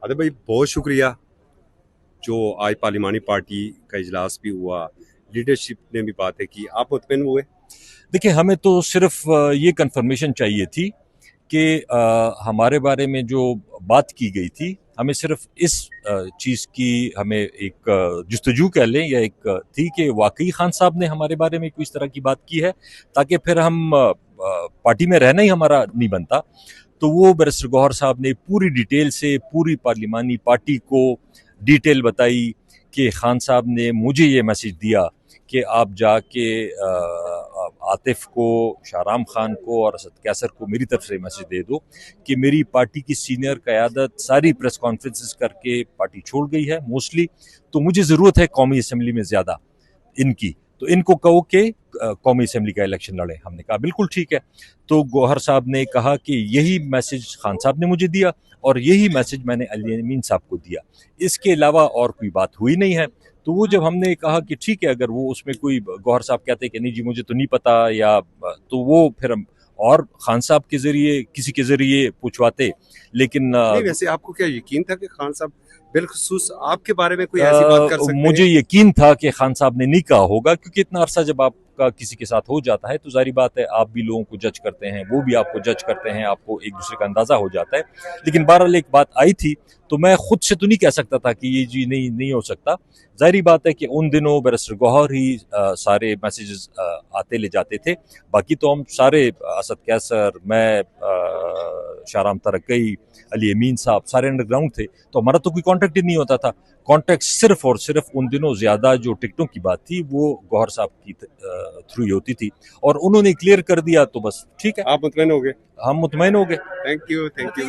अरे भाई बहुत शुक्रिया। जो आज पार्लिमानी पार्टी का इजलास भी हुआ, लीडरशिप ने भी बातें की, आप मुतमईन हुए? देखिए, हमें तो सिर्फ ये कंफर्मेशन चाहिए थी कि हमारे बारे में जो बात की गई थी, हमें सिर्फ इस चीज़ की हमें एक जुस्तजू कह लें या एक थी कि वाकई खान साहब ने हमारे बारे में कोई इस तरह की बात की है, ताकि फिर हम पार्टी में रहना ही हमारा नहीं बनता। तो वो बैरिस्टर गौहर साहब ने पूरी डिटेल से पूरी पार्लिमानी पार्टी को डिटेल बताई कि खान साहब ने मुझे ये मैसेज दिया कि आप जाके आतिफ को, शाहराम खान को और असद कैसर को मेरी तरफ से मैसेज दे दो कि मेरी पार्टी की सीनियर क़यादत सारी प्रेस कॉन्फ्रेंसेस करके पार्टी छोड़ गई है मोस्टली, तो मुझे ज़रूरत है कौमी असम्बली में ज़्यादा इनकी, तो इनको कहो कि कौमी असम्बली का इलेक्शन लड़े। हमने कहा बिल्कुल ठीक है। तो गौहर साहब ने कहा कि यही मैसेज खान साहब ने मुझे दिया और यही मैसेज मैंने अली अमीन साहब को दिया, इसके अलावा और कोई बात हुई नहीं है। तो वो जब हमने कहा कि ठीक है, अगर वो उसमें कोई गौहर साहब कहते कि नहीं जी मुझे तो नहीं पता, या तो वो फिर हम और खान साहब के जरिए किसी के जरिए पूछवाते, लेकिन नहीं, वैसे आपको क्या यकीन था कि खान साहब बिलखुसूस आपके बारे में कोई ऐसी बात कर सकते मुझे हैं? यकीन था कि खान साहब ने नहीं कहा होगा, क्योंकि इतना अरसा जब आपका किसी के साथ हो जाता है तो जारी बात है आप भी लोगों को जज करते हैं, वो भी आपको जज करते हैं, आपको एक दूसरे का अंदाजा हो जाता है। लेकिन बहरहाल एक बात आई थी, तो मैं खुद से तो नहीं कह सकता था कि ये जी नहीं नहीं हो सकता। जाहिर बात है कि उन दिनों बैरिस्टर गौहर ही सारे मैसेजेस आते ले जाते थे। बाकी तो हम सारे असद कैसर, मैं, शाहराम तरक्की, अली अमीन साहब सारे अंडरग्राउंड थे, तो हमारा तो कोई कांटेक्ट ही नहीं होता था। कांटेक्ट सिर्फ और सिर्फ उन दिनों ज्यादा जो टिकटों की बात थी वो गौहर साहब की थ्रू ही होती थी, और उन्होंने क्लियर कर दिया तो बस ठीक है, आप मुतमईन हो गए? हम मुतमईन हो गए। Thank you, thank you.